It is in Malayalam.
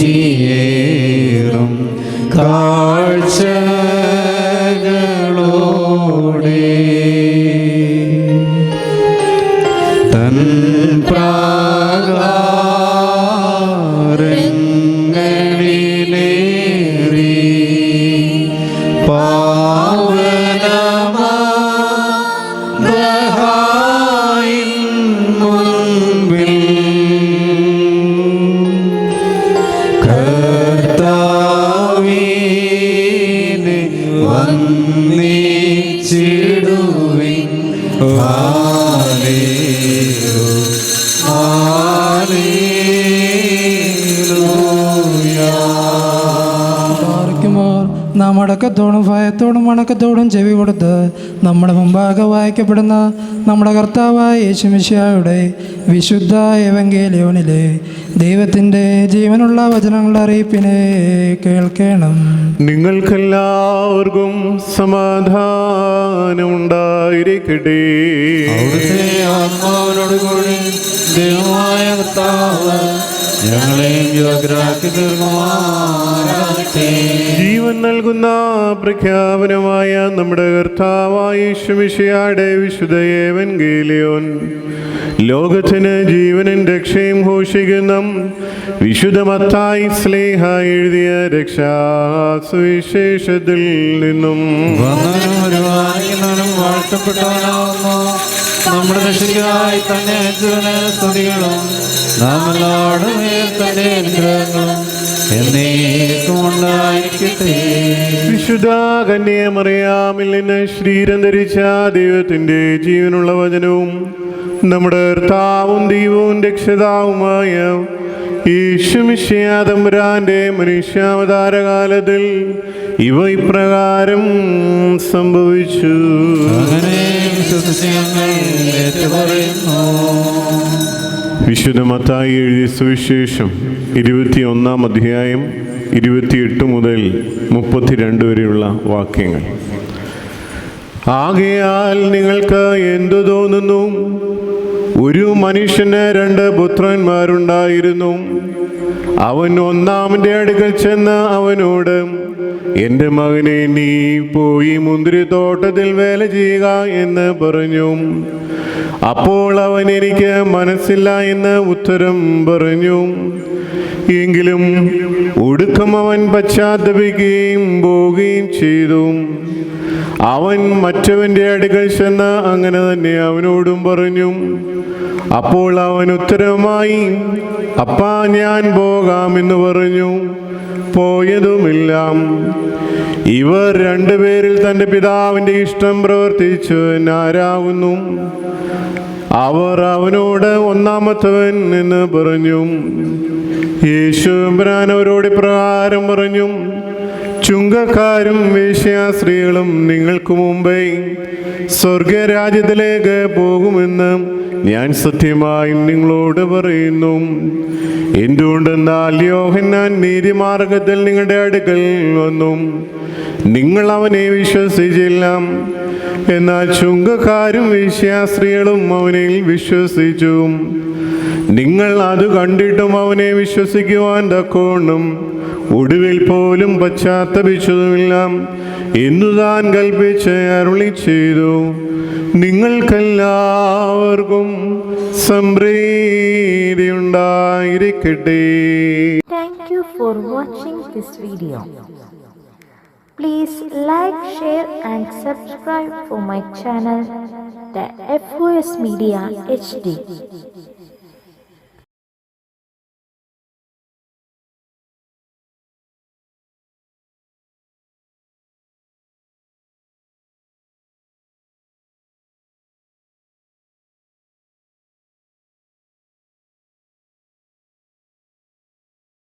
ശുചിയേറും കാഴ്ചകളോടെ തൻ പ്രാകാരങ്ങളിലേറി പാവനമായിൻ മുൻപിൽ വന്നിച്ചിടുവിൻ. നാം അടക്കത്തോടും ഭയത്തോടും വണക്കത്തോടും ചെവി കൊടുത്ത് നമ്മുടെ മുമ്പാകെ വായിക്കപ്പെടുന്ന നമ്മുടെ കർത്താവായ യേശുമിശിഹായുടെ വിശുദ്ധ എവങ്കേലിയോനിലെ ദൈവത്തിൻ്റെ ജീവനുള്ള വചനങ്ങളുടെ അറിയിപ്പിനെ കേൾക്കണം. നിങ്ങൾക്കെല്ലാവർക്കും സമാധാനമുണ്ടായിരിക്കട്ടെ. അവിടുത്തെ ആത്മാവിനോടുകൂടി ദൈവമായ കർത്താവ് ഞങ്ങളെയും യോഗ്യരാക്കി തീർക്കുമാറാകട്ടെ. ജീവൻ നൽകുന്ന പ്രഖ്യാപനമായ നമ്മുടെ കർത്താവായ യേശുമിശിഹായുടെ വിശുദ്ധ എവങ്കേലിയോൻ ലോകത്തിന് ജീവനും രക്ഷയും ഘോഷിക്കുന്ന വിശുദ്ധ മത്തായി സ്ലീഹ എഴുതിയ രക്ഷാസുവിശേഷത്തിൽ നിന്നും വാഴ്ത്തപ്പെട്ടവനാവുന്നു നമ്മുടെ രക്ഷയ്ക്കായി തന്നെ സ്തുതികളും നാം എല്ലാവരും തന്നെ അനുഗ്രഹങ്ങളും എന്നേക്കും ഉണ്ടായിരിക്കട്ടെ. വിശുദ്ധ കന്യാമറിയാമിൽ നിന്ന് ശരീരം ധരിച്ച ദൈവത്തിൻ്റെ ജീവനുള്ള വചനവും നമ്മുടെ കർത്താവും ദൈവവും രക്ഷിതാവുമായ യേശുമിശിഹാ തമ്പുരാന്റെ മനുഷ്യാവതാരകാലത്തിൽ ഇവ ഇപ്രകാരം സംഭവിച്ചു. വിശുദ്ധ മത്തായി എഴുതിയ സുവിശേഷം 21-ാം അധ്യായം 28 മുതൽ 32 വരെയുള്ള വാക്യങ്ങൾ. ആകയാൽ നിങ്ങൾക്ക് എന്തു തോന്നുന്നു? ഒരു മനുഷ്യന് 2 പുത്രന്മാരുണ്ടായിരുന്നു. അവൻ ഒന്നാമൻ്റെ അടുക്കൽ ചെന്ന് അവനോട്, എൻ്റെ മകനെ, നീ പോയി മുന്തിരിത്തോട്ടത്തിൽ വേല ചെയ്യുക എന്ന് പറഞ്ഞു. അപ്പോൾ അവൻ, എനിക്ക് മനസ്സില്ല എന്ന് ഉത്തരം പറഞ്ഞു. എങ്കിലും ഒടുക്കം അവൻ പശ്ചാത്തപിക്കുകയും പോവുകയും ചെയ്തു. അവൻ മറ്റവൻ്റെ അടുക്കൽ ചെന്ന് അങ്ങനെ തന്നെ അവനോടും പറഞ്ഞു. അപ്പോൾ അവൻ ഉത്തരമായി, അപ്പാ, ഞാൻ പോകാമെന്ന് പറഞ്ഞു. പോയതുമില്ല. ഇവർ 2 പേരിൽ തൻ്റെ പിതാവിൻ്റെ ഇഷ്ടം പ്രവർത്തിച്ചു ആരാകുന്നു? അവർ അവനോട്, ഒന്നാമത്തവൻ എന്ന് പറഞ്ഞു. യേശു തമ്പുരാൻ അവരോട് ഇപ്രകാരം പറഞ്ഞു, ചുങ്കക്കാരും വേശ്യാസ്ത്രീകളും നിങ്ങൾക്ക് മുമ്പേ സ്വർഗരാജ്യത്തിലേക്ക് പോകുമെന്ന് ഞാൻ സത്യമായും നിങ്ങളോട് പറയുന്നു. എന്തുകൊണ്ടെന്നാൽ യോഹന്നാൻ നീതിമാർഗത്തിൽ നിങ്ങളുടെ അടുക്കൽ വന്നു, നിങ്ങൾ അവനെ വിശ്വസിച്ചില്ല. എന്നാൽ ചുങ്കക്കാരും വേശ്യാസ്ത്രീകളും അവനിൽ വിശ്വസിച്ചു. നിങ്ങൾ അത് കണ്ടിട്ടും അവനെ വിശ്വസിക്കുവാൻ തക്കോണം ഒടുവിൽ പോലും പശ്ചാത്തപിച്ചതുമില്ല എന്നു താൻ കൽപ്പിച്ച് അരുളി ചെയ്തു. നിങ്ങൾക്കെല്ലാവർക്കും സമൃദ്ധി ഉണ്ടായിരിക്കട്ടെ. Thank you for watching this video. Please like, share and subscribe for my channel, the FOS Media HD.